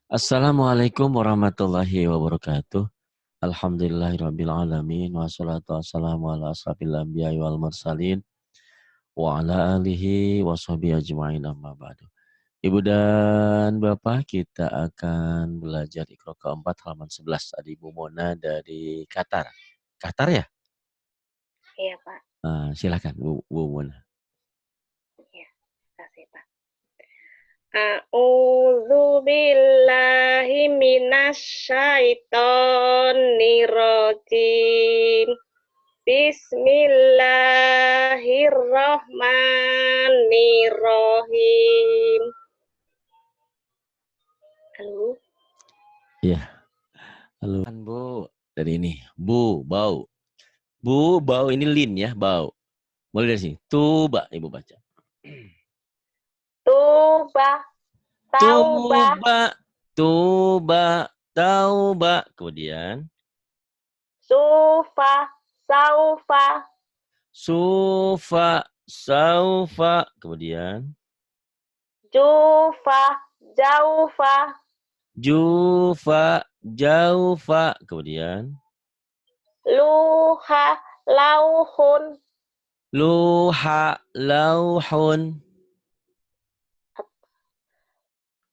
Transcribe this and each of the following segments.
Assalamualaikum warahmatullahi wabarakatuh. Alhamdulillahirabbil alamin wassalatu wassalamu ala asrofil anbiya'i wal mursalin wa ala alihi washabihi ajmain amma ba'du. Ibu dan Bapak, kita akan belajar Iqra keempat halaman 11. Ada Ibu Mona dari Qatar. Qatar ya? Iya, Pak. Silakan Bu Mona. Iya, kasih, Pak. A'udzu billahi minasyaitonir rajim. Bismillahirrahmanirrahim. Halo. Iya. Halo. Kan Bu, dari ini. Bu, bau. Bu, bau ini lin ya, bau. Mulai dari sini. Tuba, Ibu baca. Tubah, taubah, Tuba, tuba, tauba. Kemudian sufa, saufa, sufa, saufa. Kemudian jufa, jaufa, jufa, jaufa. Kemudian luha, lauhun, luha, lauhun.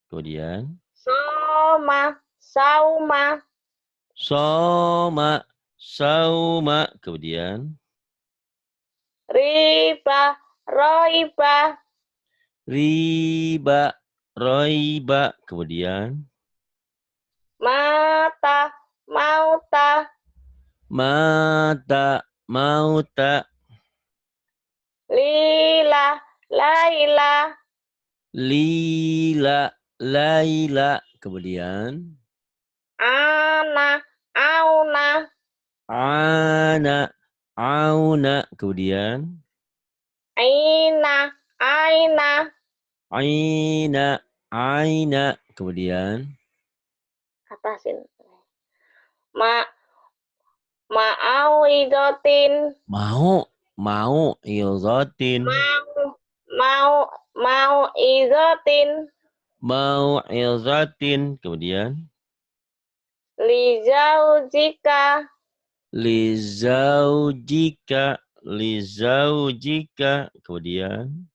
Kemudian soma, sauma, soma, sauma. Kemudian riba, roiba, riba, roiba. Kemudian mata, mauta, mata, mauta. lila, laila, Lila, Laila. Kemudian ana, auna, Ana, Auna. Kemudian aina, aina, Aina, Aina. Kemudian atasin, ma, mauidotin, mau, mau, ilzatin. mau, mauidotin, Mau, ilzatin. Kemudian lizaujika, lizaujika, lizaujika. Kemudian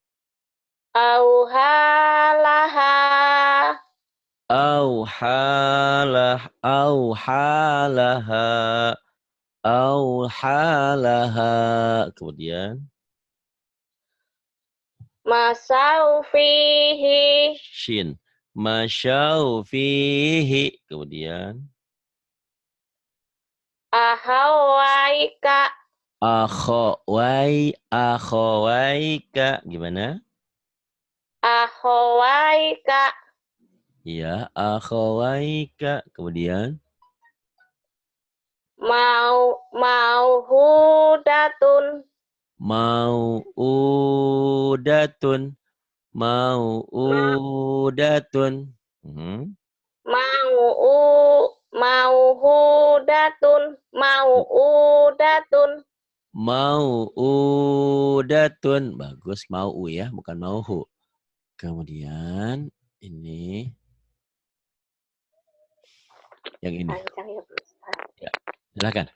auhalaha, auhalah, auhalaha. Auhalaha. Kemudian masaufihi, shin. Masyau fihi. Kemudian ahawaika, akhawai, akhawaika. Gimana? ahawaika, Ya, akhawaika. Kemudian mauhudatun, mau'udatun, mau'udatun. Mhm. mauhudatun, mauhudatun, Mau'udatun. Bagus, mau'u ya, bukan mauhu. Kemudian ini yang ini. panjang ya Bu Ustaz. Ya, silakan.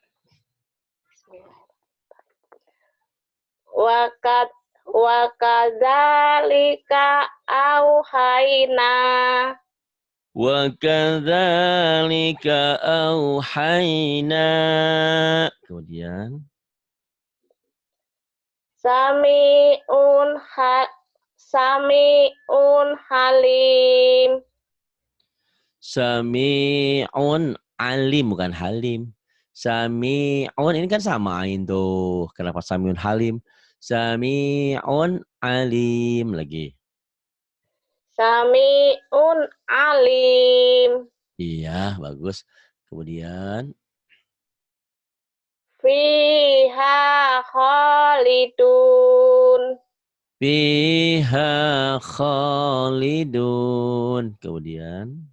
Bismillahirrahmanirrahim. Wakadzalika auhayna, Wa kadzalika auhayna. Kemudian sami'un sami'un halim, sami'un alim, bukan halim. Sami'un ini kan sama ain tuh. Kenapa sami'un halim? Sami'un alim lagi. sami'un alim, Iya, bagus. Kemudian fiha khalidun, fiha khalidun. Kemudian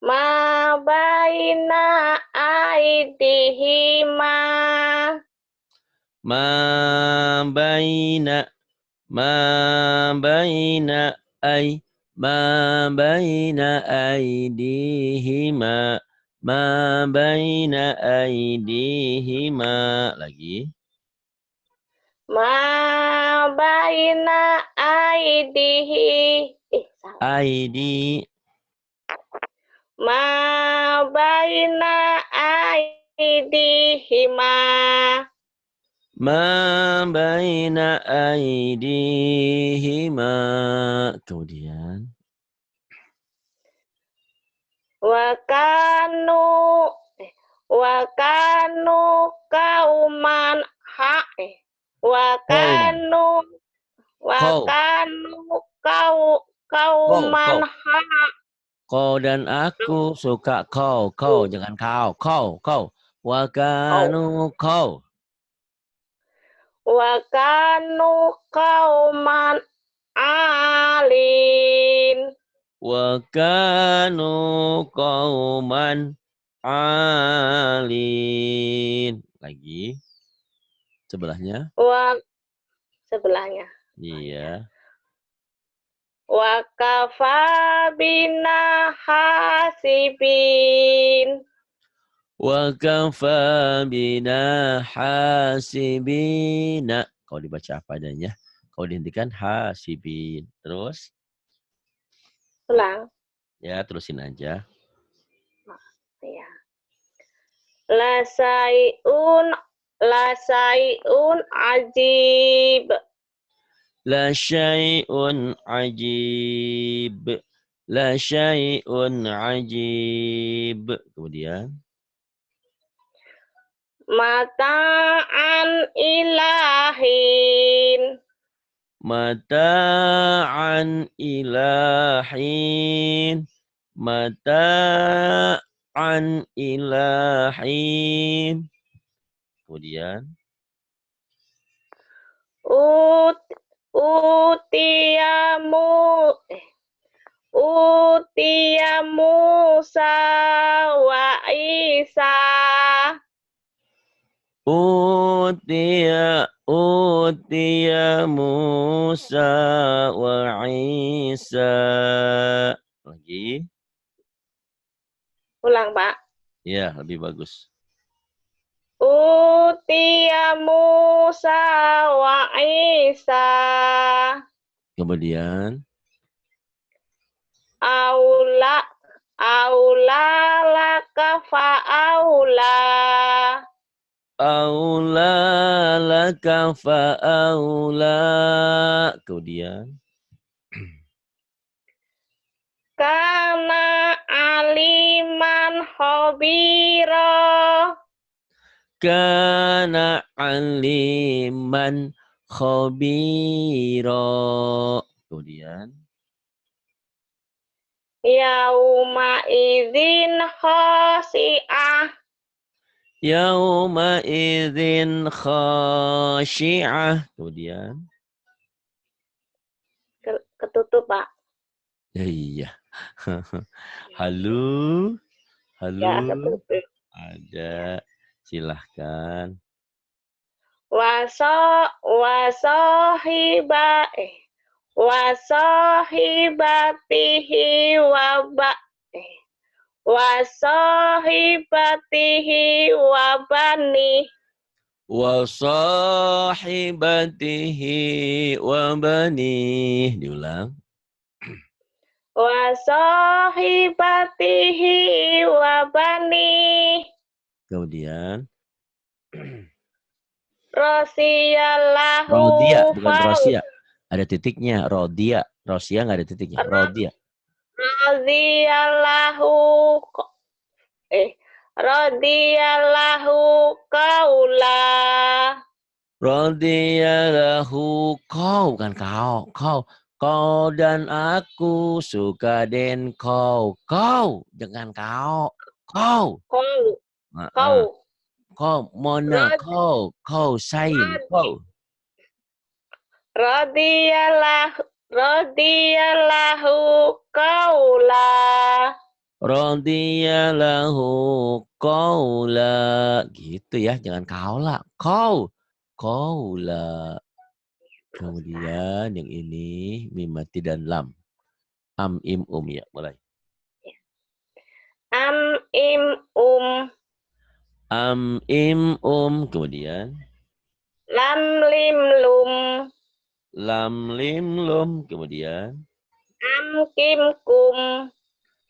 ma baina aidihima, ma baina, ma baina ay, Ma baina aydihima. Ma baina aydihima. Lagi. Ma baina aidihi. Salah. Aidi. Ma baina aidihima. Ma baina aydihima. Kemudian. Wakanu kauman Kauman. wakanu Kau. kauman Kau. Kau dan aku suka kau. Kau. Jangan kau. Kau. Wakanu kau. wakanu kauman alin. Wakanu kauman alin. Lagi. Sebelahnya. Sebelahnya. Iya. Wakafa bina hasibin. Wakafa bina hasibina. Kalau dibaca apa adanya. Kalau dihentikan hasibin. Terus. Ulang. Ya, terusin aja. Ya. Lasaiun ajib. La syai'un ajib. La syai'un ajib. Kemudian. Mata'an ilahin. Mata'an ilahin. Mata'an ilahin. Kemudian. Utiyamu Utiya Musa wa Isa. Utiya Musa wa Isa. Lagi. Ulang, Pak. Ya, lebih bagus. Utiya Musa wa Isa. Kemudian. Aula laka fa aula. Aula laka fa aula. Kemudian. Kana aliman khabira. Kana aliman khabira. Kemudian. Yauma idzin khasi'ah. Yauma idzin khashi'ah. Kemudian. Ketutup, Pak. Ya, iya. Halo. Halo. Ya, ketutup. Ada. Silahkan. Wasahibatihi wasahibatihi wabani. Wa sahibatihi wa banih. Diulang. Wasahibatihi wabani. Kemudian. Rosiyallahu Rodia, bukan fau. Rosia. Ada titiknya. Rodia. Rosia nggak ada titiknya. Rodia. Radiyallahu radiyallahu kaula. Radiyallahu kau, bukan kau. Kau dan aku suka den kau. Kau, jangan kau. Kau. Kau. Kau, mana kau. Kau, sain. Kau. Radiyallahu kaula. Radiyallahu qaula. Gitu ya, jangan kaula. Qaula. Kemudian yang ini mim mati dan lam. Am, im, ya. Mulai. Am, im, Am, im, kemudian. lam, lim, lum, Lam, lim, lum, kemudian. am, kim, kum,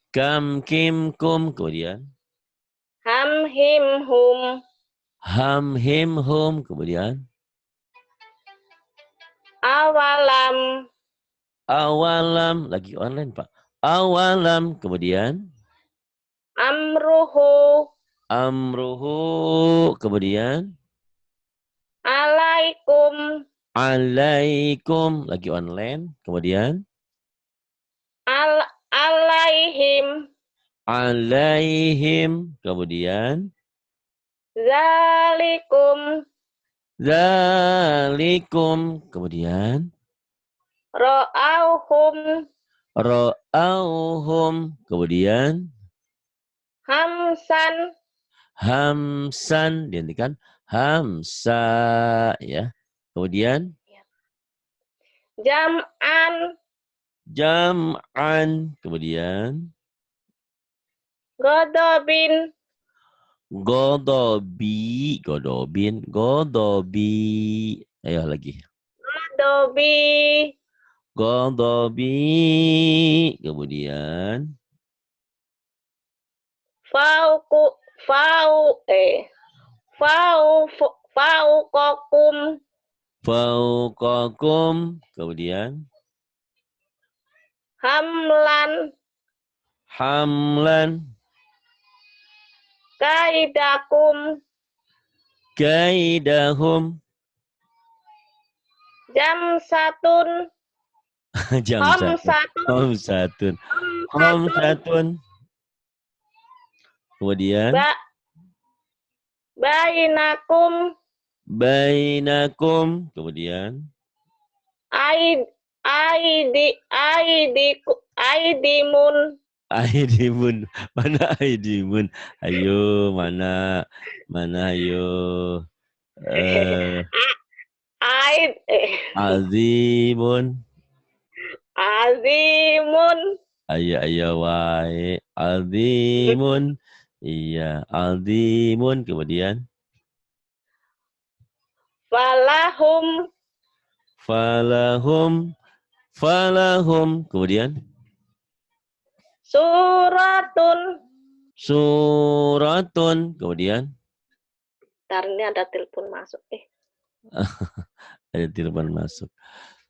Kam, kim, kum, kemudian. ham, him, hum, Ham, him, hum, kemudian. awalam, Awalam, lagi online Pak. Awalam, kemudian. amruhu, Amruhu, kemudian. alaikum, Alaikum, lagi online, kemudian. alaihim, Alaihim, kemudian. zalikum, Zalikum, kemudian. ro'auhum, Ra'auhum, kemudian. hamsan, Hamsan, dihentikan. Hamsa, ya. Kemudian. jam'an, Jam'an, kemudian. godobin, Godobi, godobin, godobi. Ayo lagi. godobi, Godobi, kemudian. fauku, faukokum, Fauqakum, kemudian. hamlan, Hamlan, kaidakum, kaidahum. jamsatun, Jam satu. homsatun, Homsatun. homsatun, Homsatun. Kemudian. bainakum, Bainakum, kemudian. aidimun, Aidimun, mana Aidimun? Ayo, mana ayo. aid, Azimun, azimun, ayo wae. Azimun, iya, azimun, kemudian. falahum, Falahum, falahum, kemudian. suratun. Suratun, kemudian. Ntar ini ada telepon masuk. Ada telepon masuk.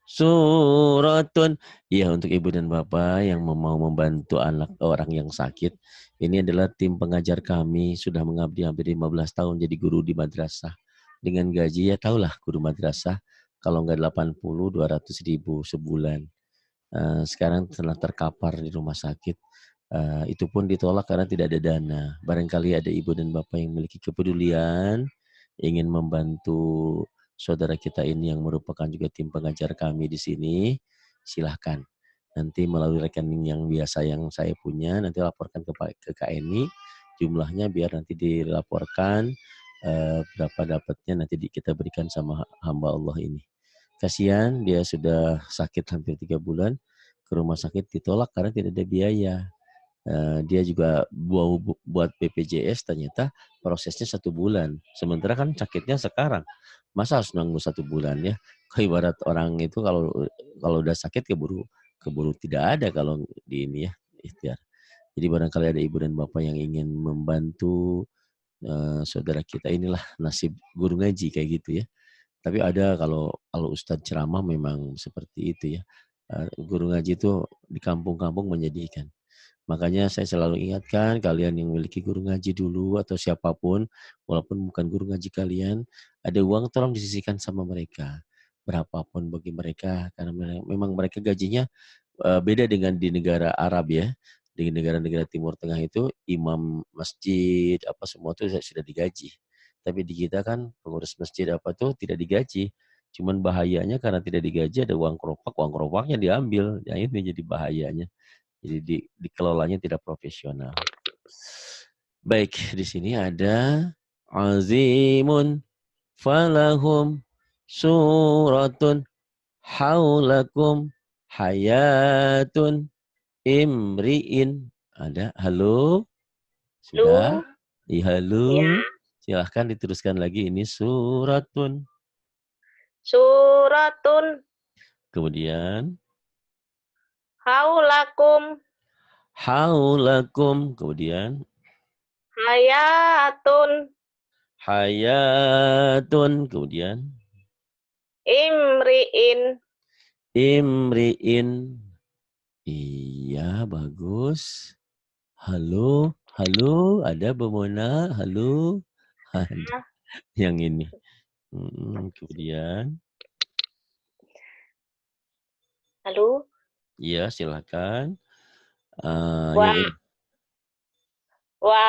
Suratun. Ya, untuk ibu dan bapak yang mau membantu anak orang yang sakit. Ini adalah tim pengajar kami. Sudah mengabdi hampir 15 tahun jadi guru di madrasah. Dengan gaji, ya tahulah guru madrasah. Kalau nggak 80, 200 ribu sebulan. Sekarang telah terkapar di rumah sakit. Itu pun ditolak karena tidak ada dana. Barangkali ada ibu dan bapak yang memiliki kepedulian, ingin membantu saudara kita ini yang merupakan juga tim pengajar kami di sini, silahkan. Nanti melalui rekening yang biasa yang saya punya, nanti laporkan ke KNI, jumlahnya biar nanti dilaporkan berapa dapatnya nanti kita berikan sama hamba Allah ini. Kasihan dia sudah sakit hampir 3 bulan, ke rumah sakit ditolak karena tidak ada biaya. Dia juga buat BPJS ternyata prosesnya 1 bulan. Sementara kan sakitnya sekarang. Masa harus nunggu 1 bulan ya? Ibarat orang itu kalau udah sakit keburu tidak ada kalau di ini ya ikhtiar. Jadi barangkali ada ibu dan bapak yang ingin membantu saudara kita, inilah nasib guru ngaji kayak gitu ya. Tapi ada kalau Ustadz ceramah memang seperti itu ya. Guru ngaji itu di kampung-kampung menyedihkan. Makanya saya selalu ingatkan kalian yang memiliki guru ngaji dulu atau siapapun, walaupun bukan guru ngaji kalian, ada uang tolong disisihkan sama mereka. Berapapun bagi mereka, karena memang mereka gajinya beda dengan di negara Arab ya. Di negara-negara Timur Tengah itu imam masjid apa semua itu sudah digaji. Tapi di kita kan pengurus masjid apa tuh tidak digaji. Cuman bahayanya karena tidak digaji ada uang keropaknya diambil. Ya ini jadi bahayanya. Jadi dikelolanya tidak profesional. Baik, di sini ada azimun falahum suratun haulakum hayatun Imri'in. Ada? Halo? Sudah? Lu. Ya. Halo? Silahkan diteruskan lagi. Ini suratun. Suratun. Kemudian Haulakum. haulakum. Kemudian Hayatun. hayatun. Kemudian Imri'in. imri'in. Iya, bagus. Halo, halo, ada Bu Mona, halo. Ada yang ini. Kemudian, Lalu. ya silakan. Wa, Yang ini. wa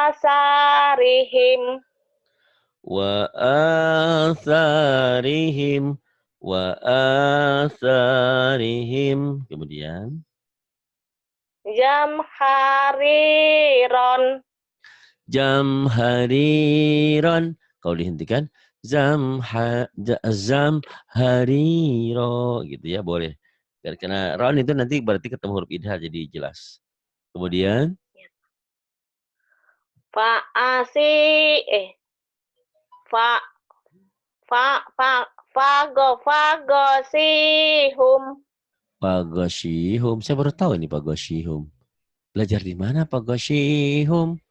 asarihim. Wa atharihim. Wa atharihim. Kemudian, Jamhariron. jamhariron. Kalau dihentikan, zam hariro gitu ya, boleh. Karena ron itu nanti berarti ketemu huruf idhar jadi jelas. Kemudian Fa'asi. Fa, fagosihum. Pagoshihum. Saya baru tahu ini Pagoshihum. Belajar di mana Pagoshihum?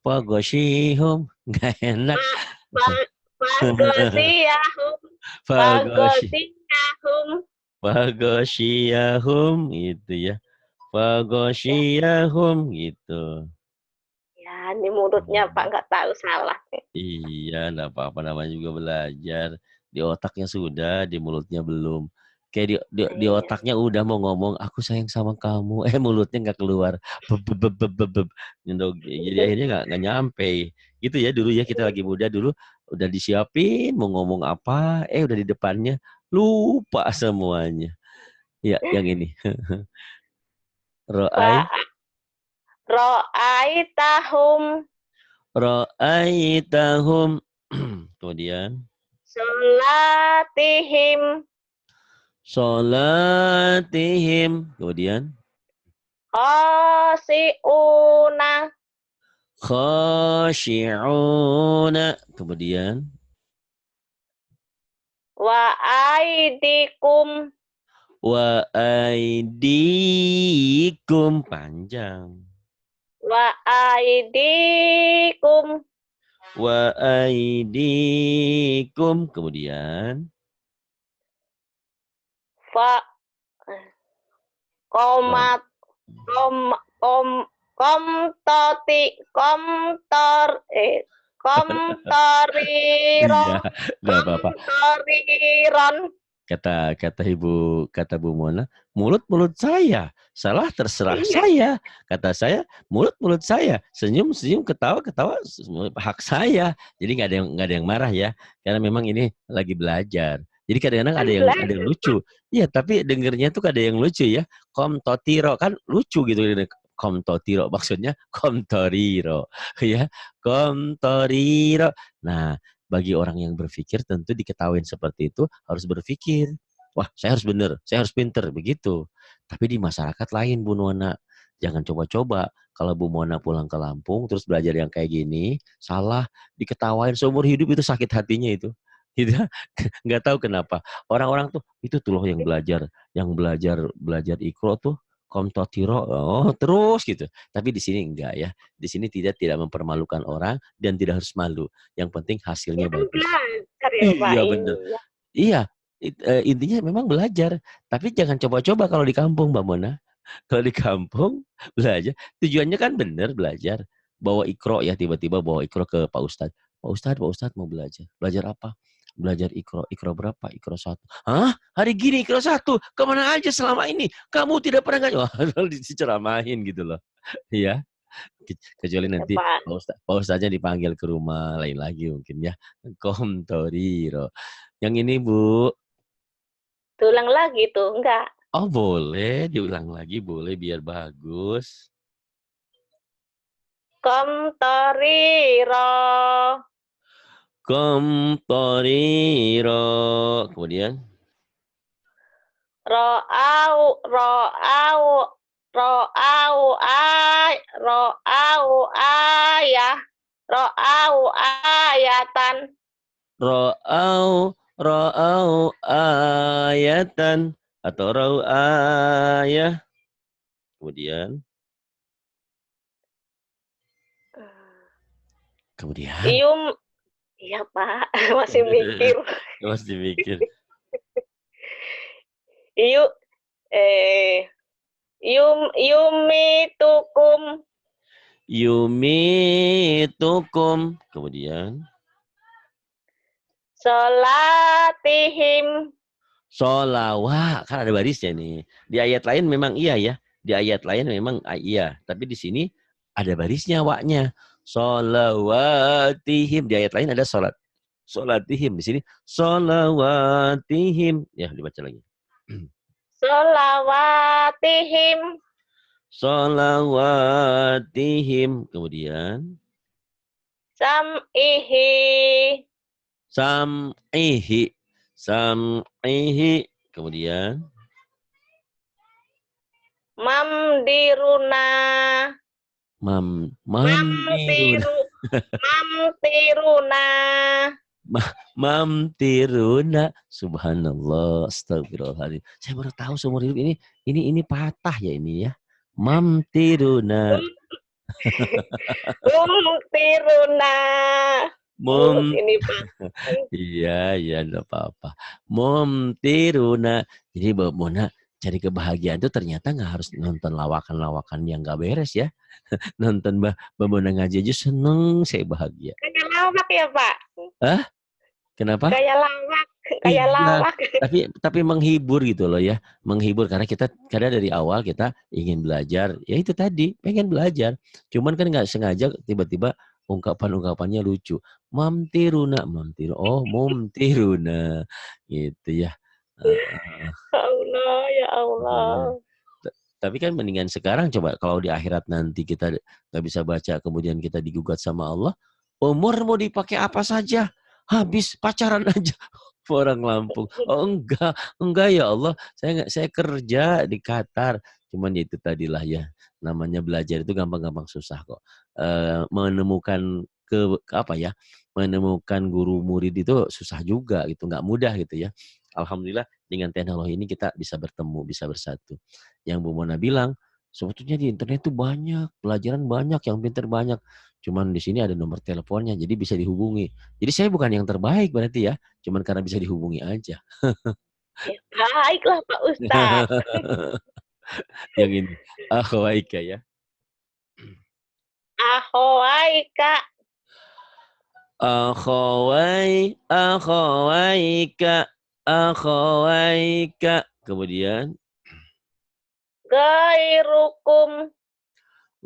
Pagoshihum. Nggak enak. Fagosiyahum. Pagoshi. Fagosiyahum. Pagoshiyahum gitu ya. Ya, Pagoshiyahum gitu. ya, ini mulutnya Pak nggak tahu salah. Iya, enggak apa-apa, namanya juga belajar. Di otaknya sudah, di mulutnya belum. Kayak di Iya. otaknya udah mau ngomong, aku sayang sama kamu. Mulutnya nggak keluar. Beb, beb, beb, beb, beb, beb. Gitu. Jadi akhirnya nggak nyampe. Gitu ya dulu ya, kita lagi muda dulu. Udah disiapin, mau ngomong apa. Udah di depannya. Lupa semuanya. Ya, yang ini. Ro'ai. Ro'aitahum. Ro'aitahum. Kemudian. Solatihim. Sholatihim. Kemudian. Khosi'una. Khashi'una. Kemudian. Wa aidikum. Wa aidikum. Panjang. Wa aidikum. Wa aidikum. Kemudian. Fa komat kom kom komtoti komtor komtoriron Iya, enggak apa-apa. komtoriron. Kata Bu Mona, mulut saya, salah terserah Iya. saya. Kata saya, mulut saya, senyum ketawa hak saya. Jadi nggak ada yang marah ya, karena memang ini lagi belajar. Jadi kadang-kadang ada yang lucu. Iya, tapi dengernya tuh ada yang lucu ya. Kom totiro kan lucu gitu. Kom totiro maksudnya kom toriro, ya kom toriro. Nah, bagi orang yang berpikir tentu diketahui seperti itu harus berpikir, wah saya harus benar, saya harus pinter, begitu. Tapi di masyarakat lain Bu Nona, jangan coba-coba. Kalau Bu Mona pulang ke Lampung terus belajar yang kayak gini, salah, diketawain seumur hidup itu sakit hatinya itu. Gitu. Nggak tahu kenapa. Orang-orang tuh, itu tuh loh yang belajar ikro tuh, komtotiro, oh terus gitu. Tapi di sini enggak ya. Di sini tidak mempermalukan orang dan tidak harus malu. Yang penting Ya hasilnya kan bagus. belajar ya Pak. Iya bener. Iya. Iya, intinya memang belajar. Tapi jangan coba-coba kalau di kampung, Mbak Mona. Kalau di kampung belajar, tujuannya kan bener belajar. Bawa ikro ya, tiba-tiba bawa ikro ke Pak Ustadz. Pak Ustadz mau belajar. Belajar apa? Belajar ikro. Ikro berapa? Ikro 1. Hah? Hari gini ikro 1? Kemana aja selama ini? Kamu tidak pernah ngaji. Wah, diceramahin gitu loh. Iya. Kecuali Ya, nanti Pak. Pak Ustadznya dipanggil ke rumah lain lagi mungkin ya. Komtoriro. Yang ini Bu. Tulang lagi tuh, enggak. Oh boleh, diulang lagi boleh biar bagus. Komtoriro. Komtoriro. Kemudian. Ro'au. Ro'au. Ro'au ayah. Ro'au ayatan. Ra'au ayatan atau ra'au ayah. Kemudian Ium, iya Pak, masih mikir. masih mikir. Iu, yumitukum. Yumitukum. Kemudian Sholatihim. sholawat. Kan ada barisnya nih. Di ayat lain memang iya ya. Di ayat lain memang iya. Tapi di sini ada barisnya waknya. Sholawatihim. Di ayat lain ada sholat. Sholatihim. Di sini sholawatihim. Ya dibaca lagi. Sholawatihim. Sholawatihim. Kemudian Sam'ihi. sam'ihi. Sam'ihi. Kemudian Mamdiruna. mamdiruna. Mamtiruna. Mamtiruna. Subhanallah. Astagfirullahaladzim. Saya baru tahu seumur hidup ini patah ya ini ya. Mamtiruna. Mamtiruna. Mulut Mum ini Pak. iya enggak apa-apa. Mamtiruna. Jadi Mbak Mona cari kebahagiaan itu ternyata nggak harus nonton lawakan-lawakan yang nggak beres ya. Nonton Mbak Mona ngaji aja seneng, saya bahagia. Kayak lawak ya Pak. Hah? Kenapa? Kayak lawak. Kayak Iya, lawak. tapi menghibur gitu loh ya, menghibur karena kita karena dari awal kita ingin belajar, ya itu tadi pengen belajar, cuman kan nggak sengaja tiba-tiba ungkapan-ungkapannya lucu, mamtiruna, mamtiru, oh mumtiruna, gitu ya. Heeh, Ya Allah, ya iya. Allah. Tapi kan mendingan sekarang coba kalau di akhirat nanti kita nggak bisa baca kemudian kita digugat sama Allah, umur mau dipakai apa saja, habis pacaran aja. Orang Lampung. Oh enggak ya Allah. Saya kerja di Qatar. Cuman ya itu tadilah ya. Namanya belajar itu gampang-gampang susah kok. Menemukan apa ya? Menemukan guru murid itu susah juga gitu, nggak mudah gitu ya. Alhamdulillah dengan teknologi ini kita bisa bertemu, bisa bersatu. Yang Bu Mona bilang, sebetulnya di internet itu banyak, pelajaran banyak, yang pinter banyak. Cuman di sini ada nomor teleponnya, jadi bisa dihubungi. Jadi saya bukan yang terbaik berarti ya, cuman karena bisa dihubungi aja. Ya, baiklah Pak Ustadz. Yang ini, akhwaika ya. Ahoai Kak. Akhawaika, akhawaika. Kemudian, Gairukum.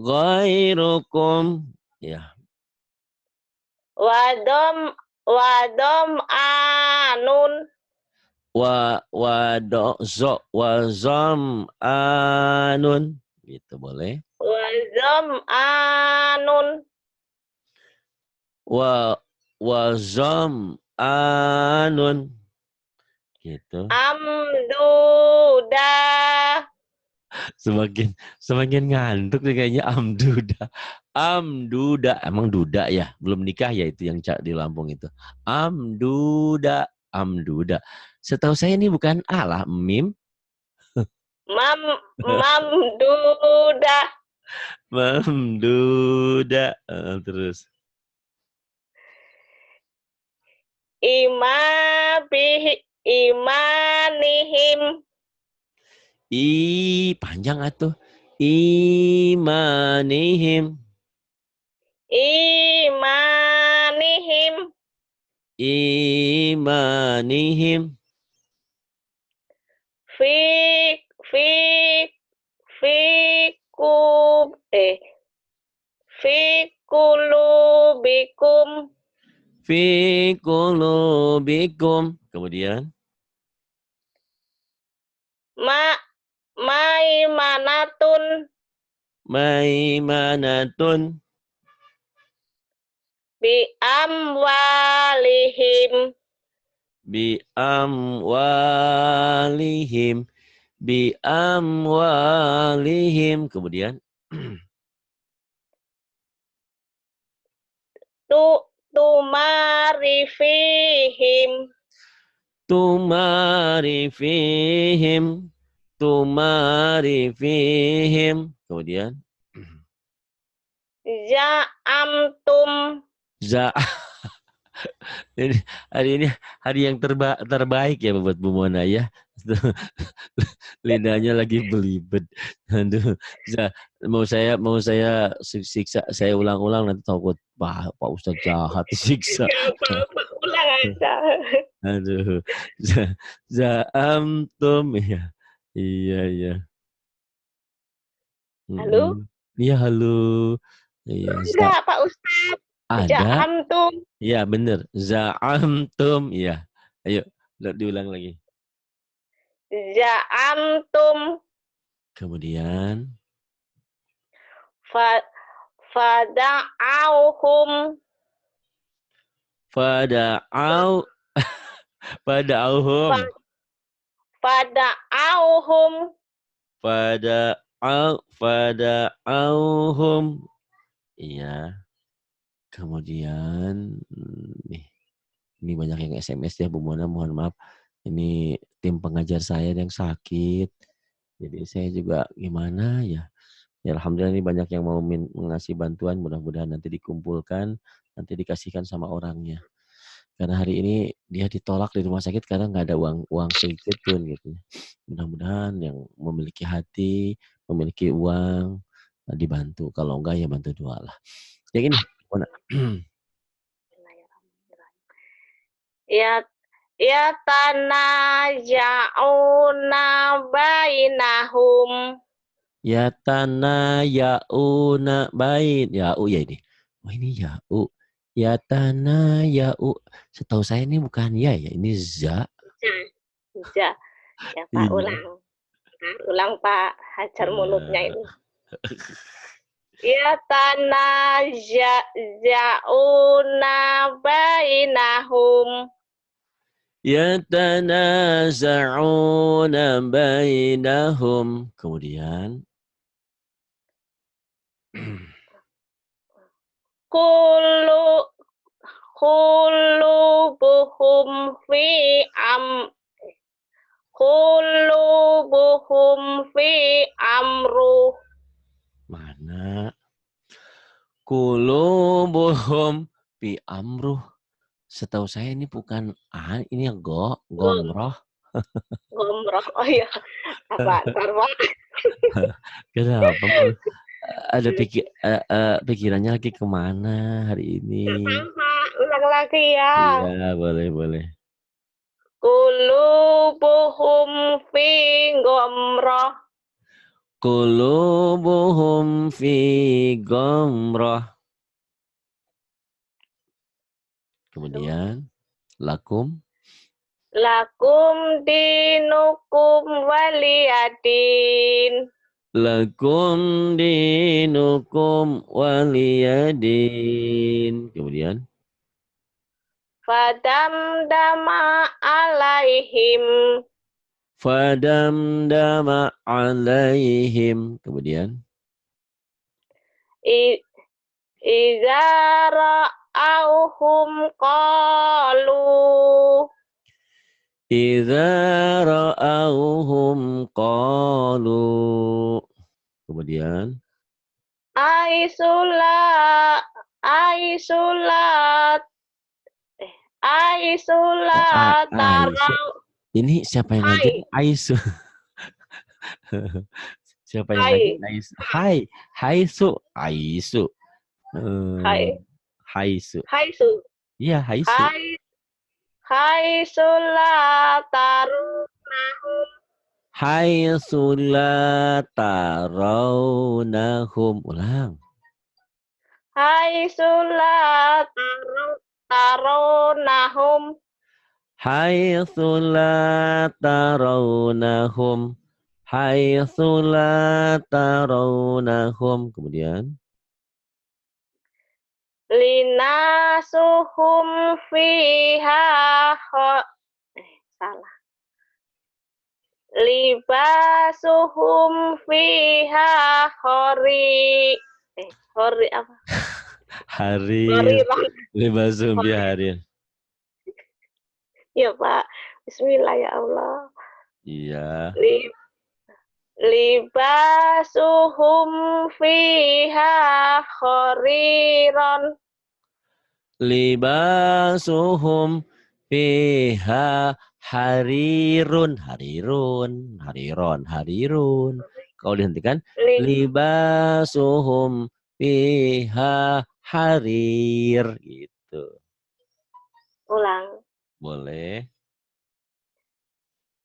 ghairukum. Ya, Wadom anun. wa zam anun. Gitu boleh. Wadom anun. Wa zam anun. Gitu. Amduda. Semakin semakin ngantuk nih kayaknya Amduda. Amduda, emang duda ya? Belum nikah ya itu yang di Lampung itu. Amduda, Amduda. Setahu saya ini bukan A lah, mim. Mamduda. Mamduda. Terus. Imanihim. Panjang atuh. Imanihim. Imanihim. Imanihim. Fik fik fikum fikulubikum. Fi qulubikum. Kemudian. Maimanatun. Maimanatun. Bi amwalihim. Bi amwalihim. bi amwalihim. Kemudian tumarifihim tumarifihim tumarifihim. Kemudian za'amtum za ini hari ini hari yang terbaik ya buat Bu Mona ya. Lidahnya lagi belibet. Aduh, mau saya siksa, saya ulang-ulang nanti takut Pak Ustadz jahat disiksa. nggak apa-apa ulang aja. Aduh, zaamtum ya. Iya, iya. Halo? Iya, halo. Iya, Enggak Pak Ustadz, ada. za'amtum Iya, bener. Za'amtum, iya. Ayo, diulang lagi. za'amtum Kemudian fa fada'auhum fada'au fa fada'auhum fada'auhum fada'auhum. Iya. Kemudian nih, ini banyak yang SMS ya Bu Mona, mohon maaf. Ini tim pengajar saya yang sakit. Jadi saya juga gimana ya. Ya alhamdulillah ini banyak yang mau mengasih bantuan, mudah-mudahan nanti dikumpulkan, nanti dikasihkan sama orangnya. Karena hari ini dia ditolak di rumah sakit karena nggak ada uang sedikit pun gitu. Mudah-mudahan yang memiliki hati, memiliki uang dibantu. Kalau enggak ya bantu doa lah. Yang ini, mana? ya ya tanaja'una bainahum Ya tanah yauna bait. Yau ya ini. Oh ini yau. Ya tanah yau. Setahu saya ini bukan ya ya. Ini za. ja, ja. Ya Pak Iya. ulang Pak, hajar mulutnya Iya. ini. Ya tanaja'una bainahum Yatanaza'una bainahum. Kemudian kullu qulubuhum fi am qulubuhum fi amru mana? Qulubuhum fi amruh. Setahu saya ini bukan ini yang gomroh. gomroh. Oh iya, apa ntar Pak? Kenapa? Ada pikirannya lagi kemana hari Nggak ini? tahu Pak, ulang lagi ya. Iya, boleh, boleh. Qulubuhum fi gomroh Qulubuhum fi gomroh. Kemudian lakum lakum dinukum waliyadin lakum dinukum waliyadin. Kemudian fadamdama alaihim fadamdama alaihim. Kemudian iza ra'auhum qalu idza ra'auhum qalu. Kemudian aisula aisulat aisulat Aisu. tarau Ini siapa yang ngajar? hai Aisu. Siapa yang ngajar? hai Aisu. Hai, Haisu, Aisu. Eh, hai Haisu. hai su Iya, Haisu. hai hai sulatarunahum Haitsu la tarawnahum. Ulang. hai sulatarunahum Haitsu la tarawnahum. Haitsu la tarawnahum. Kemudian linasuhum fiha salah libasuhum fiha khori apa? Harir. Khoriron. Libasum bi harir. Ya Pak. Bismillah ya Allah. Iya. Li, libasuhum fiha khoriron. Libasuhum fiha harirun. Harirun. Hariron. Harirun. Kalau dihentikan. Li, Libasuhum fiha harir. Gitu. ulang. Boleh.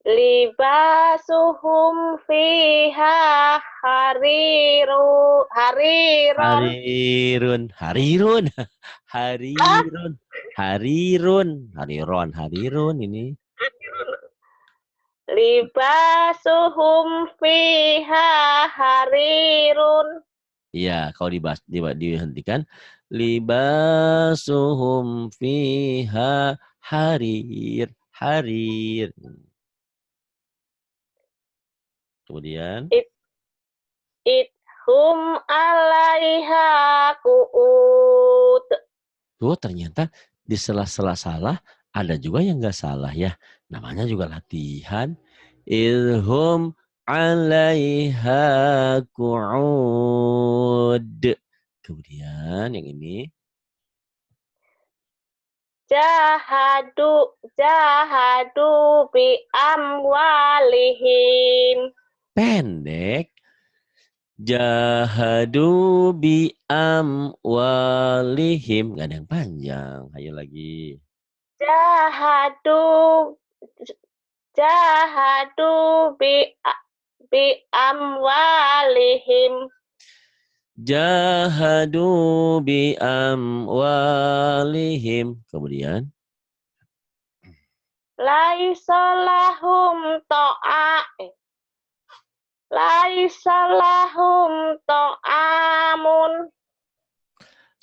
Libasuhum fiha hariron. Harirun. Harirun. Ah, Harirun. Harirun. Hariron. Harirun ini. libasuhum fiha harirun. Iya, kalau dihentikan. Libasuhum fiha harir. Harir. Kemudian. Idhum alaiha ku'ud. Tuh ternyata di sela-sela salah ada juga yang nggak salah ya. Namanya juga latihan. Ilhum 'alaiha qu'ud. Kemudian yang ini Jahadu bi amwalihim. pendek. Jahadu bi amwalihim. Gak ada yang panjang. Ayo lagi. Jahadu jahadu bi amwalihim. Jahadu bi amwalihim. Kemudian. Laisalahum ta'amun.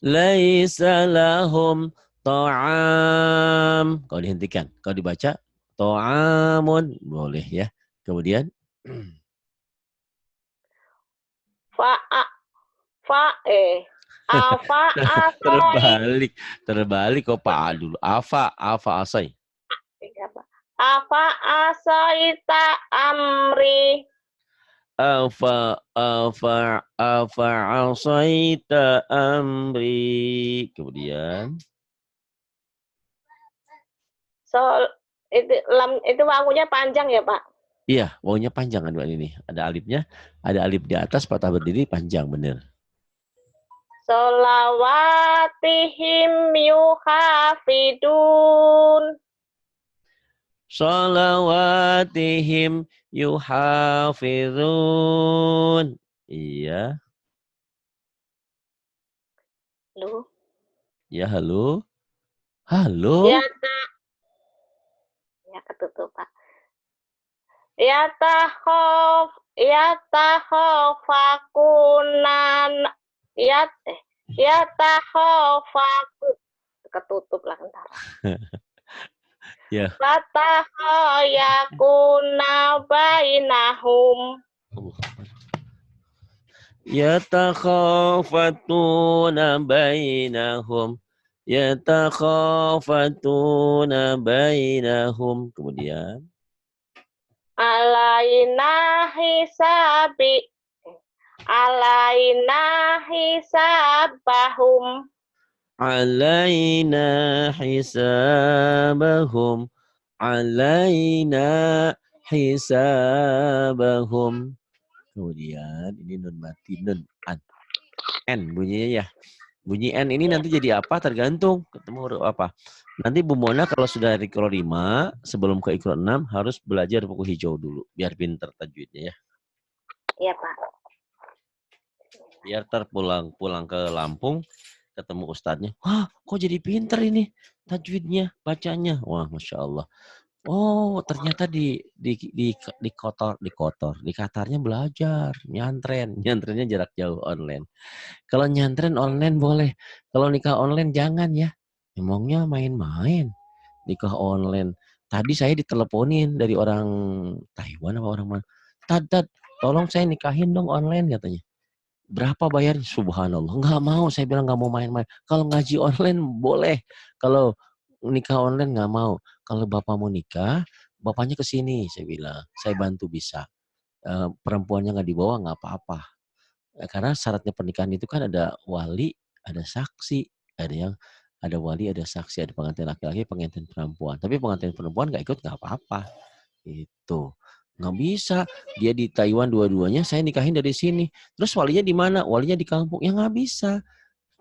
Laisa lahum ta'am. Kalau dihentikan. Kalau dibaca. Ta'amun. Boleh ya. Kemudian. Fa'a Afa asai. Terbalik. Terbalik kok Pak dulu. Afa asai. Afa asaita amri. Afa asaita amri. Kemudian. Itu wakunya panjang ya Pak? Iya, wawunya panjang kan ini. Ada alifnya, ada alif di atas, patah berdiri, panjang bener. Solawatihim yuhafidun. Salawatihim yuhafidhun. Iya. Halo. Ya, halo. Halo. Ya, ya ketutup Pak. Yatakhofakunan yatakhofaku ketutup lah ntar. Ya. Yatakhoyakuna bainahum. Yatakhafatuna bainahum. Yatakhafatuna bainahum. Kemudian. Alaina hisabahum. Alaina hisabahum. Alaina hisabahum. Kemudian ini nun mati, nun an. N bunyinya ya. Bunyi N ini nanti jadi apa tergantung ketemu huruf apa. Nanti Bu Mona kalau sudah di Iqra 5 sebelum ke Iqra 6 harus belajar buku hijau dulu biar pinter tajwidnya ya. Iya Pak. Biar terpulang ke Lampung ketemu ustadznya. Wah, kok jadi pinter ini tajwidnya, bacanya. Wah, Masya Allah. Oh, ternyata di Qatarnya belajar, nyantrennya jarak jauh online. Kalau nyantren online boleh, kalau nikah online jangan ya. Emangnya main-main nikah online. Tadi saya diteleponin dari orang Taiwan apa orang mana. Tad, tolong saya nikahin dong online katanya. Berapa bayarnya? Subhanallah. Nggak mau, saya bilang nggak mau main-main. Kalau ngaji online boleh. Kalau nikah online nggak mau. Kalau bapak mau nikah, bapaknya ke sini, saya bilang. Saya bantu bisa. Perempuannya nggak dibawa nggak apa-apa. Karena syaratnya pernikahan itu kan ada wali, ada saksi, ada yang ada wali, ada saksi, ada pengantin laki-laki, pengantin perempuan. Tapi pengantin perempuan nggak ikut nggak apa-apa. Itu nggak bisa. Dia di Taiwan dua-duanya, saya nikahin dari sini. Terus walinya di mana? Walinya di kampung. Ya nggak bisa.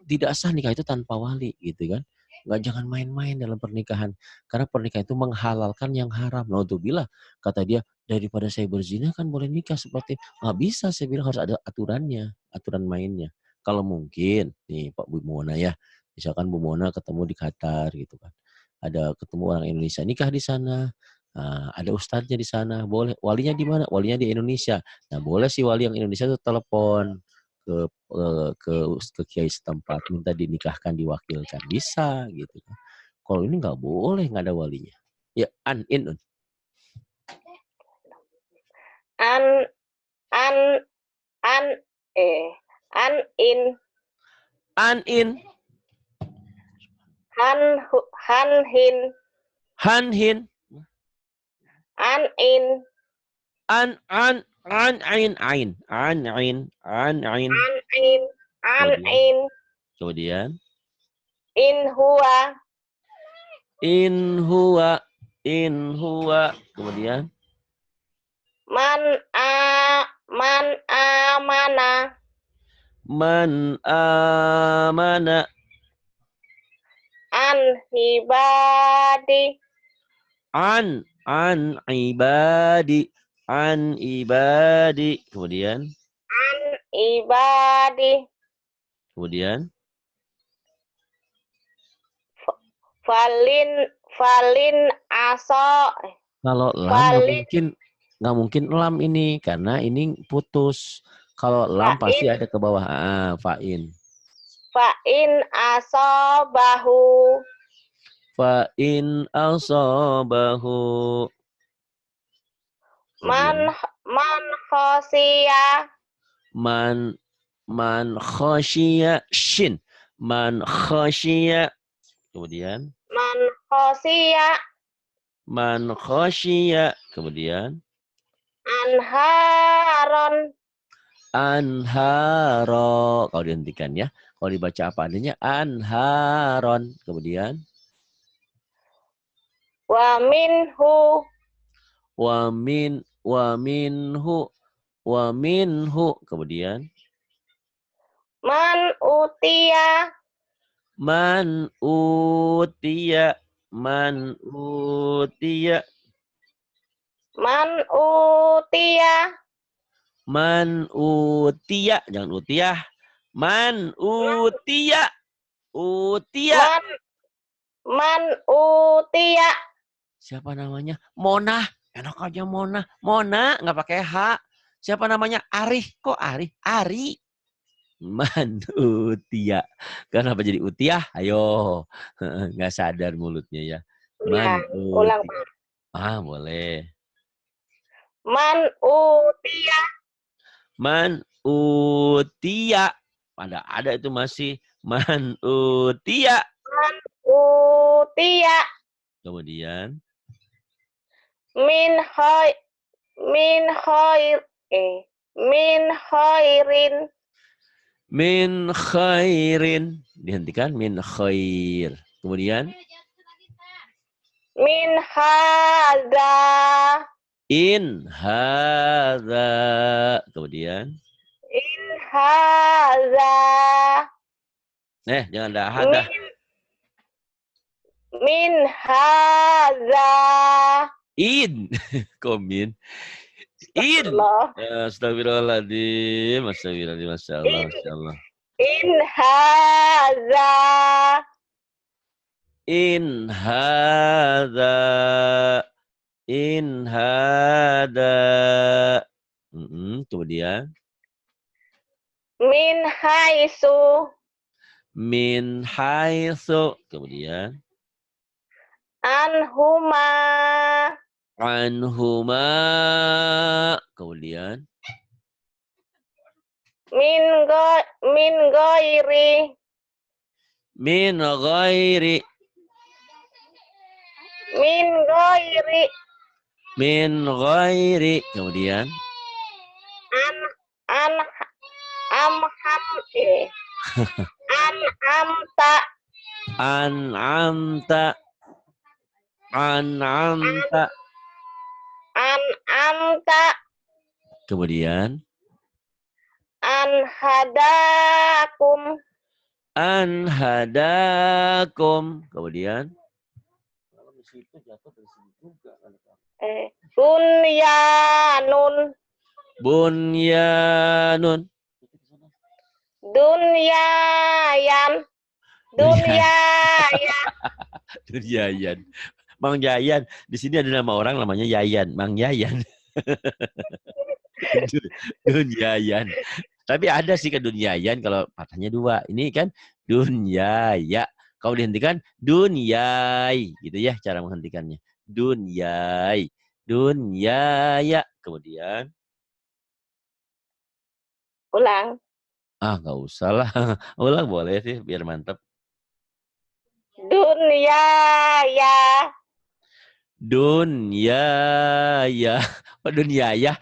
Tidak sah nikah itu tanpa wali, gitu kan? Nggak, jangan main-main dalam pernikahan. Karena pernikahan itu menghalalkan yang haram. Naudzubillah, kata dia, daripada saya berzina kan boleh nikah seperti nggak bisa. Saya bilang harus ada aturannya, aturan mainnya. Kalau mungkin nih Pak Bu Mona ya, misalkan Bu Mona ketemu di Qatar gitu kan, ada ketemu orang Indonesia nikah di sana. Nah, ada ustadznya di sana, boleh. Walinya di mana? Walinya di Indonesia. Nah, boleh si wali yang Indonesia itu telepon ke ke kiai setempat minta dinikahkan, diwakilkan, bisa gitu kan. Kalau ini nggak boleh, nggak ada walinya. Ya an An an an an in in han hin han hin an in an ain an in an kemudian in kemudian in huwa in huwa kemudian man a man amana man amana an ibadi an ibadi kemudian an ibadi kemudian falin falin aso kalau lam falin nggak mungkin lam ini karena ini putus. Kalau lam pasti fain ada ke bawah. Fa'in. fain aso bahu Fa'in asobahu. man Kemudian man khosia man khasyiya shin. Man khasyiya. Kemudian man khosia man khasyiya. Kemudian anharon anharo. Kalau dihentikan ya. Kalau dibaca apa adanya anharon. Kemudian wa minhu wa minhu. Kemudian man utia man utiya man utiya man utia man utiya, jangan utiyah. Man utiya man man utia siapa namanya? Mona, enak aja Mona. Mona nggak pakai H. Siapa namanya? Arih. Kok Arih? Ari. Man utiya. Kenapa jadi utiyah? Ayo. Nggak sadar mulutnya ya. ya Man ulang utiya. Boleh. man utia Man utiya. Ada itu masih. Man utiya. man utia Kemudian. min khair min khair min khairin Min khairin. Dihentikan. Min khair. Kemudian. min hadza In hadza. Kemudian. in hadza Jangan ada hadah. min hadza In. Komin. In. Astagfirullahaladzim. Astagfirullahaladzim. Masya Allah. Masya Allah. in hadza In hadza. In hada. Kemudian. min haitsu Min haitsu. Kemudian. Anhuma. Anhuma. Kemudian. Min ghairi. Min ghairi. Min ghairi. Min ghairi. Kemudian. An an amham an'amta. An'amta. An'amta. An'amta. Kemudian. Anhadakum. Anhadakum. Kemudian. Bunyanun. Bunyanun. Dunyayan. Dunyayan. Yayan. Mang Yayan. Di sini ada nama orang namanya Yayan. Mang Yayan. Dun Yayan. Tapi ada sih ke Dunyayan kalau patahnya dua. Ini kan Dunyaya. Kalau dihentikan Dunyai. Gitu ya cara menghentikannya. Dunyai. Dunyaya. Kemudian. Ulang. Nggak usah lah. Ulang boleh sih biar mantap. Dunyaya. Dunyaya. Oh, Dunyaya.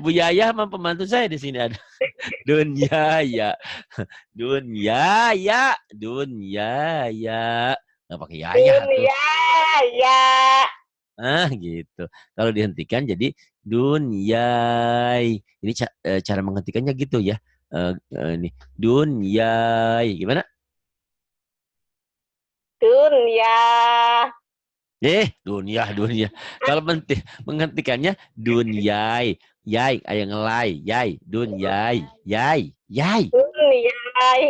Bu Yaya sama pembantu saya di sini ada. Dunyaya. Dunyaya. Dunyaya. Nggak pakai yaya. Dunyaya. Gitu. Kalau dihentikan jadi dunyai. Ini cara menghentikannya gitu ya. Ini dunyai. Gimana? Dunya. Dunia. Kalau menghentikannya dunyai. Yai, ayang ngelai. Yai, dunyai. Yai. Dunyai.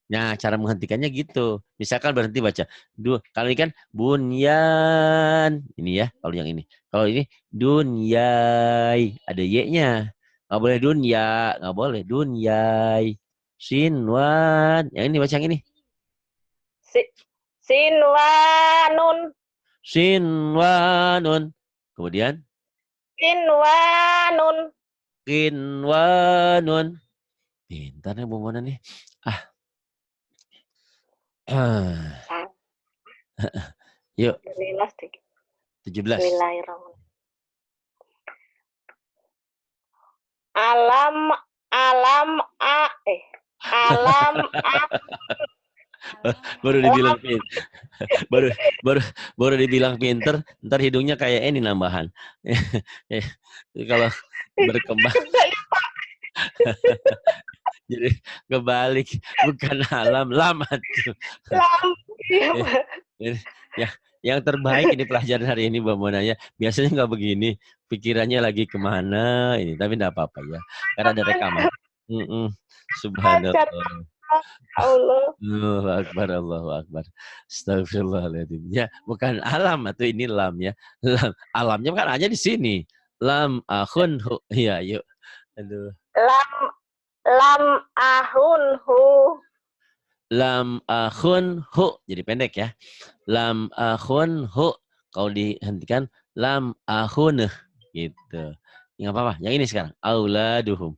Nah, Dunyai. cara menghentikannya gitu. Misalkan berhenti baca. Kalau ini kan bunyan. Ini ya, kalau yang ini. Kalau ini dunyai. Ada Y-nya. Nggak boleh dunya. Nggak boleh. Dunyai. Sinwan. Yang ini baca yang ini. Sinwanun. Sinwanun. Kemudian. Sinwanun. Kinwanun. Pintar nih Bu Mona nih. Yuk. 17. Bismillahirrahmanirrahim. Alam baru dibilang pinter. baru dibilang pinter, ntar hidungnya kayak ini nambahan. Kalau berkembang jadi kebalik, bukan alam lama tuh. Ya, yang terbaik ini pelajaran hari ini Mbak Monanya. Biasanya nggak begini, pikirannya lagi kemana ini, tapi nggak apa-apa ya, karena ada rekaman. Subhanallah. Allah. Allahu Akbar, Allahu Akbar. Astagfirullahaladzim. Ya, bukan alam atau ini lam ya. Lam. Alamnya kan hanya di sini. Lam ahunhu. Iya, yuk. Aduh. Lam ahunhu. Lam ahunhu. Jadi pendek ya. Lam ahunhu. Kalau dihentikan lam ahunuh. Gitu. Nggak apa-apa. Yang ini sekarang. Auladuhum.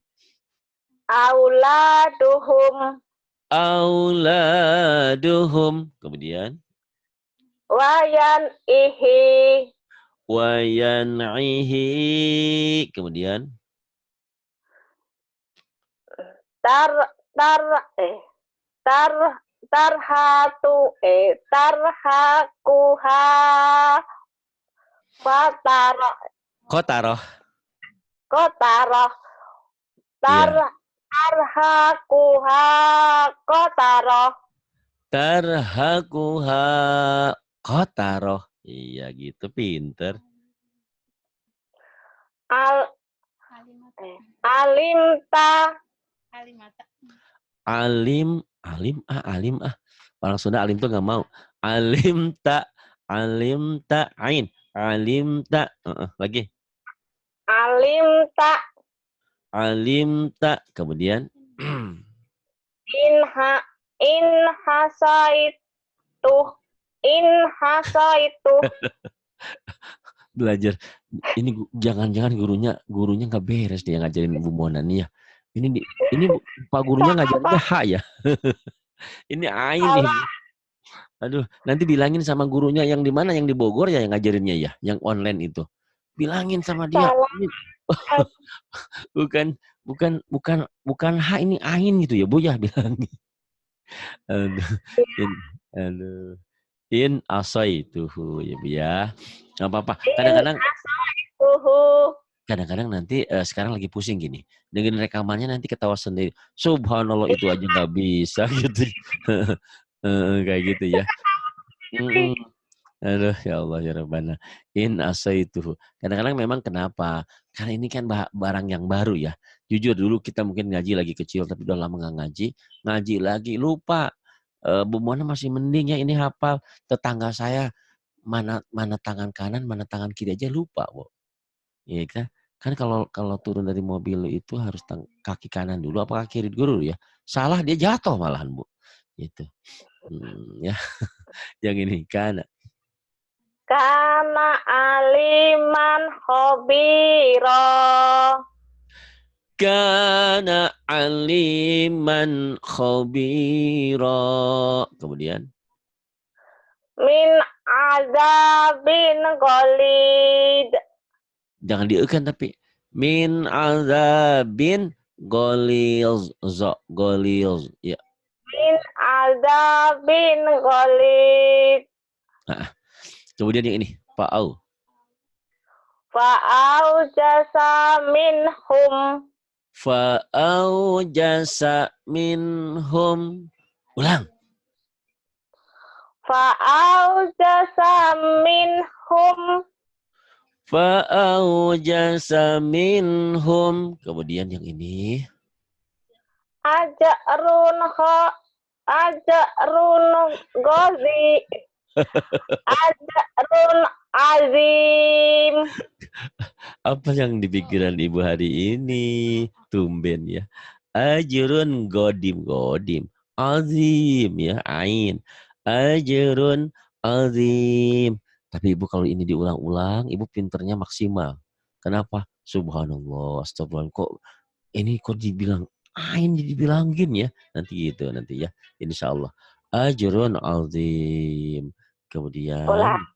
Auladuhum. Auladuhum. Kemudian. Wayan ihi. Wayan'ihi. Kemudian. Tarhakuha. Kotaroh. Tarhakuha kotaroh. Tarhakuha kotaroh. Iya gitu, pinter. Alim. Orang Sunda alim tuh nggak mau. Alim tak ain. Alim tak. Lagi. Alim tak. Kemudian. In hasaitu. In hasa itu. Belajar ini jangan-jangan gurunya nggak beres dia ngajarin Bu Mona nih ya. Ini Pak gurunya Salah, ngajarinnya Pak. H ya. Ini Ain nih. Salah. Aduh, nanti bilangin sama gurunya yang di mana, yang di Bogor ya yang ngajarinnya ya, yang online itu. Bilangin sama dia, Salah. ini bukan bukan bukan bukan H ini Ain gitu ya, Bu ya bilangin. Aduh, in, aduh. In asaituhu ya Bu ya. Nggak apa-apa. In Kadang-kadang hasa itu. kadang-kadang nanti sekarang lagi pusing gini. Dengan rekamannya nanti ketawa sendiri. Subhanallah itu aja nggak bisa gitu. Kayak gitu ya. Mm-mm. Aduh, ya Allah ya Rabbana. In asaituhu. Kadang-kadang memang kenapa? Karena ini kan barang yang baru ya. Jujur dulu kita mungkin ngaji lagi kecil, tapi udah lama nggak ngaji. Ngaji lagi, lupa. Bu Mona masih mending ya ini hafal. Tetangga saya mana mana tangan kanan, mana tangan kiri aja lupa, Bu. Iya kan? Kan kalau kalau turun dari mobil itu harus kaki kanan dulu, apa kaki kiri dulu ya. Salah dia jatuh malahan, Bu. Gitu. Ya, yang ini kan. Kana aliman khobiro. Kana aliman khabira. Kemudian Min azabin golid. jangan dieukeun tapi min azabin golil ya. Min azabin golid. Nah, kemudian yang ini fa'au. Fa'au jasa minhum. Fa'au jasa minhum. Ulang. Fa'au jasa minhum. Fa'au jasa minhum. Kemudian yang ini. Ajarun gozi. Ajarun azim. Apa yang di pikiran ibu hari ini? Tumben ya. Ajrun godim. Azim ya, ain. Ajrun azim. Tapi ibu kalau ini diulang-ulang, ibu pinternya maksimal. Kenapa? Subhanallah, astagfirullah. Kok dibilang ain dibilangin ya? Nanti gitu nanti ya. Insya Allah. Ajrun azim. Kemudian Ulang.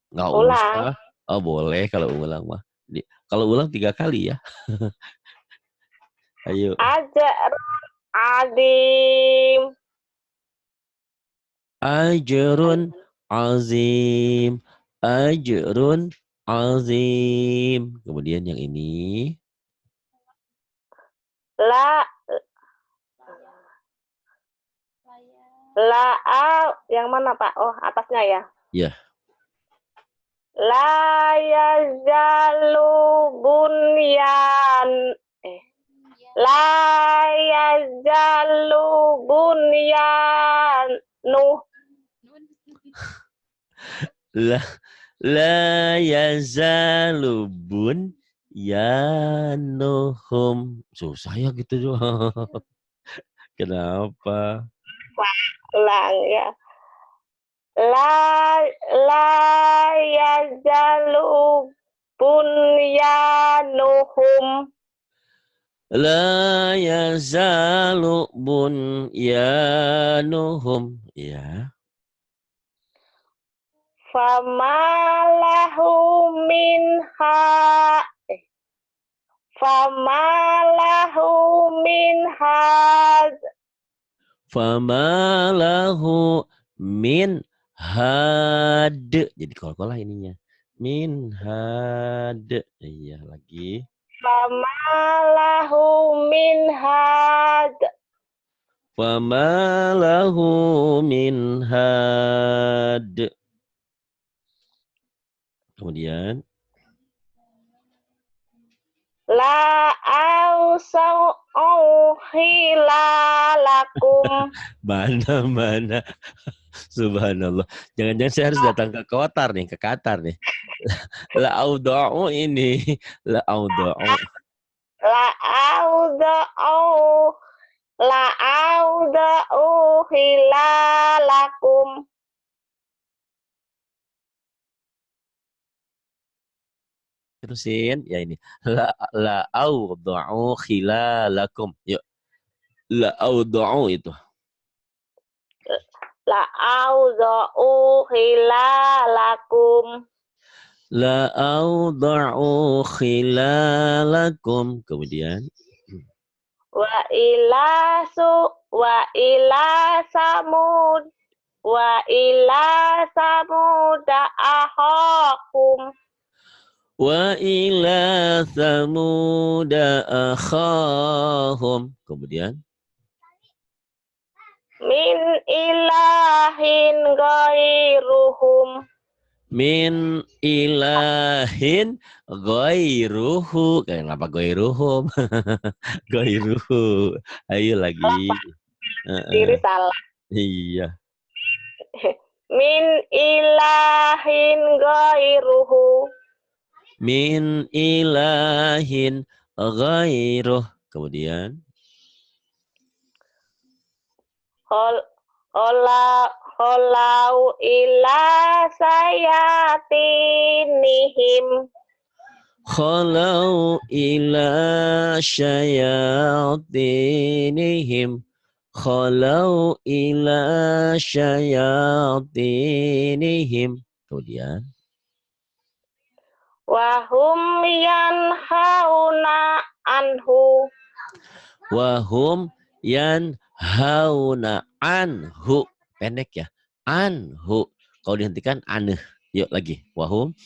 nggak Ulang. usah. Oh boleh kalau ulang mah. Kalau ulang 3 kali ya. Ayo. Ajarun azim. Ajrun azim. Ajrun azim. Kemudian yang ini. La yang mana Pak? Oh, atasnya ya. Ya. La yazalu bunyan. La yazalu bunyan. La la yazalubun yanuhum. Susah ya gitu doang. Kenapa? Ulang ya. La yazalu bunyanuhum. La yazalu bunyanuhum. Ya. Famalahu minha. Famalahu minha. Famalahu min had. Jadi kol-kolah ininya. Min had. Iya lagi. Famalahu minhad. Famalahu min had. Kemudian. La ausau hilalakum. Mana. Subhanallah. Jangan-jangan saya harus datang ke Qatar nih, ke Qatar nih. La auda'u ini. La auda'u. La auda'u. La auda'u hilalakum. terusin. Ya ini. La awda'u khilalakum. Yuk. La awda'u itu. La auza'u khilalakum. La awda'u khilalakum. Kemudian. Wa ila samud. Wa ila samuda akhakum. Wa ila thamuda akhahum. Kemudian. Min ilahin ghairuhum. Min ilahin ghairuhu. Kenapa ghairuhum? Ghairuhu. Ayo lagi. Diri salah. Iya. Min ilahin ghairuhu. Min ilahin ghairuh. Kemudian. Kholau ila sayatinihim. Khalau ila syayatinihim. Khalau ila syayatinihim. Kemudian. Wahum yanhauna anhu. Wahum yanhauna anhu. Pendek ya. Anhu. Kalau dihentikan aneh. Yuk lagi. Wahum.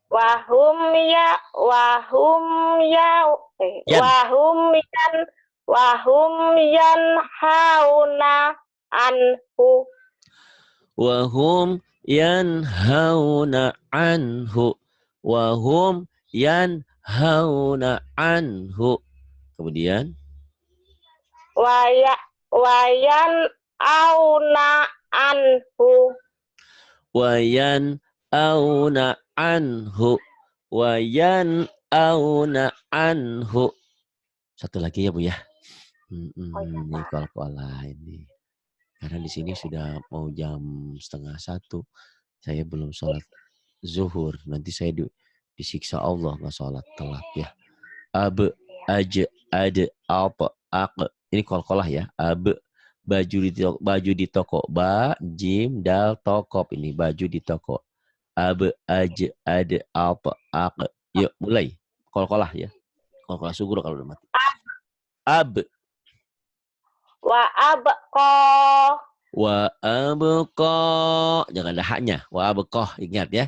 Wahum Yan. wahum yanhauna anhu. Wahum yanhauna anhu. Wahum yanhauna anhu. Kemudian. Wayan auna anhu. Wayan auna anhu. Wayan auna anhu. Satu lagi ya Bu ya. Ini kol-kolah ini. Karena di sini sudah mau jam 12:30. Saya belum sholat zuhur. Nanti saya disiksa Allah nggak sholat telat ya. Ab, aj, ad, apa, ak. Ini kol-kolah ya. Ab, baju di toko. Ba, jim, dal, tokop. Ini baju di toko. Ab, aj, ad, apa, ak. Yuk mulai. Kol-kolah ya. Kol-kolah sugur kalau udah mati. Ab. Wa abqa. Wa abqa. Jangan ada haknya. Wa abqa. Ingat ya.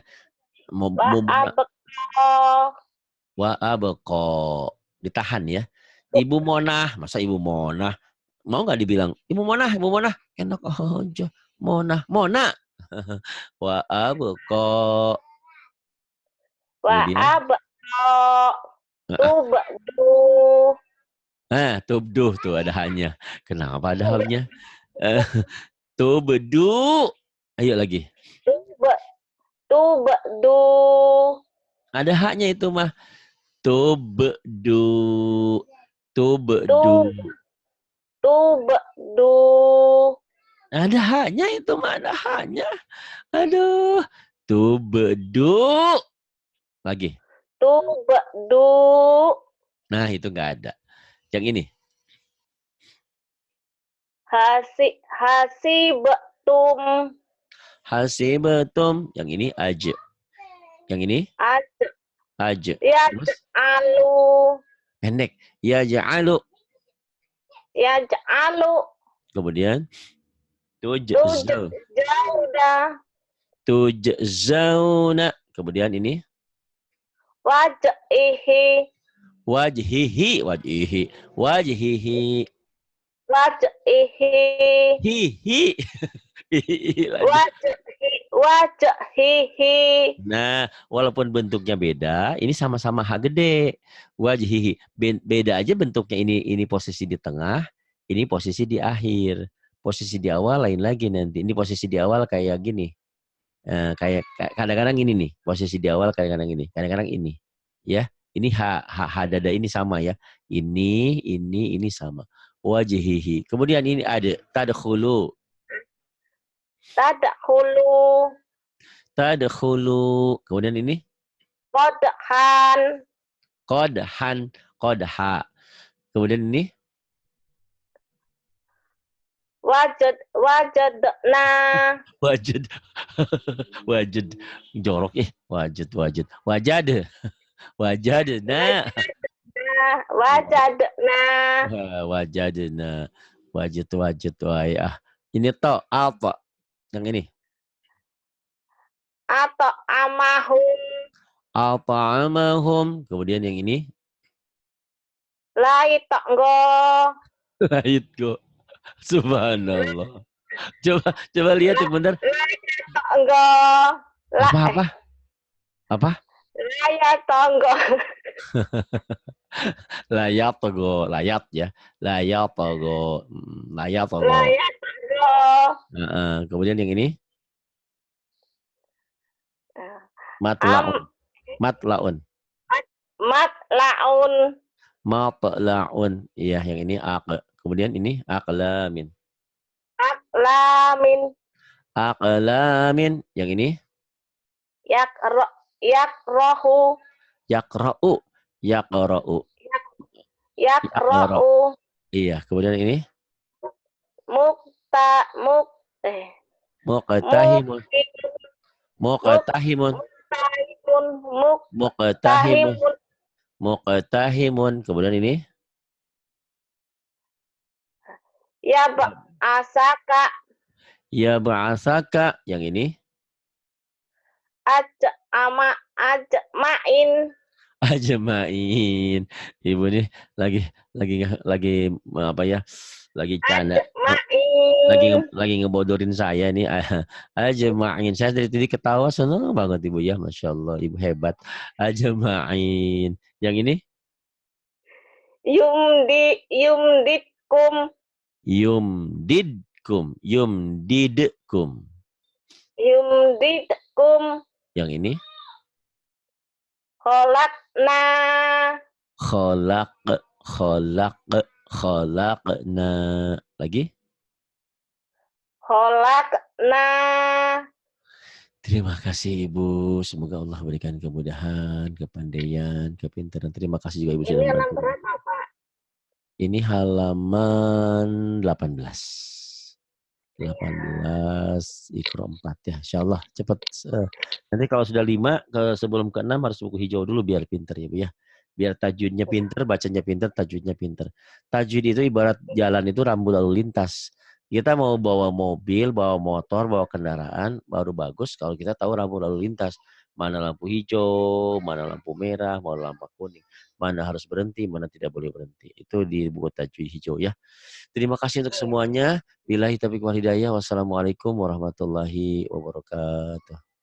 Wa abqa. Ditahan ya. Ibu Monah. Masa Ibu Monah? Mau nggak dibilang Ibu Monah, Ibu Monah? Enak aja. Monah, Mona. Wa abqa. Wa abqa. Tubdu. Tubduh tuh ada haknya. Kenapa ada haknya? Tubdu. Ayo lagi. Tubdu. Ada haknya itu mah. Tubdu. Tubdu. Tubdu. Ada haknya itu mah, ada haknya. Aduh. Tubdu. Lagi. Tubdu. Nah, itu enggak ada. Yang ini. Hasibtum. Hasibtum. Yang ini aja. Yang ini? Aja. Ya ja'alu. Pendek. Ya ja'alu. Ya ja'alu. Kemudian. Tujzau. Tujzauna. Kemudian ini. Wajhihi. Wajhihi. Wajhihi. Wajhihi. Wajhihi. Hihi. Wajhihi. Nah, walaupun bentuknya beda, ini sama-sama H gede. Wajhihi. Beda aja bentuknya, ini posisi di tengah, ini posisi di akhir. Posisi di awal lain lagi nanti. Ini posisi di awal kayak gini. Kayak kadang-kadang ini nih, posisi di awal kadang-kadang ini. Kadang-kadang ini. Ya, ini H dada ini sama ya. Ini sama. Wajhihi. Kemudian ini ada tadkhulu. Tadkhulu. Tadkhulu. Kemudian ini? Qodhan. Qodhan, qodha. Kemudian ini Wajadna. wajud. Wajud. Jorok wajud, wajud. Wajad. Wajadna. Wajadna. Wajadna. Wajud, wajud. Wah, ini toh apa? Yang ini. Atau amahum. Ata'amahum. Kemudian yang ini. Lai tonggo. Lait kok. Subhanallah. Coba lihat sebentar. Tonggo. Apa? Apa? Layat tonggo. Layat togo, layat ya. Layat togo. Layat togo. Layat tonggo. Kemudian yang ini. Matlaun. Matlaun. Matlaun. Matlaun. Iya, yang ini kemudian ini aqlamin. Aqlamin. Aqlamin. Yang ini? Yakrohu. Yakra'u. Yakra'u. Yakra'u. Iya, kemudian ini? Muqtahimun. Muqtahimun. Muqtahimun. Muqtahimun. Kemudian ini? Ya ba'asaka. Ya ba'asaka. Yang ini? Ajma'in. Ajma'in. Ibu nih lagi apa ya? Lagi canda. Lagi ngebodorin saya nih. Ajma'in. Saya dari tadi ketawa senang banget Ibu ya. Masya Allah. Ibu hebat. Ajma'in. Yang ini? Yumdidkum. Yumdidkum. Yumdidkum. Yumdidkum. Yang ini? Kholakna. Kholakna. Lagi? Kholakna. Terima kasih Ibu. Semoga Allah berikan kemudahan, kepandaian, kepintaran. Terima kasih juga Ibu sudah membantu. Ini halaman berapa, Pak? Ini halaman 18. 18 Iqra 4 ya. Insyaallah cepat. Nanti kalau sudah 5 sebelum ke 6 harus buku hijau dulu biar pinter ya Bu ya. Biar tajwidnya pinter, bacanya pinter, tajwidnya pinter. Tajwid itu ibarat jalan itu rambu lalu lintas. Kita mau bawa mobil, bawa motor, bawa kendaraan baru bagus kalau kita tahu rambu lalu lintas. Mana lampu hijau, mana lampu merah, mana lampu kuning. Mana harus berhenti, mana tidak boleh berhenti. Itu di buku tajwid hijau ya. Terima kasih untuk semuanya. Billahi taufiq wal hidayah. Wassalamualaikum warahmatullahi wabarakatuh.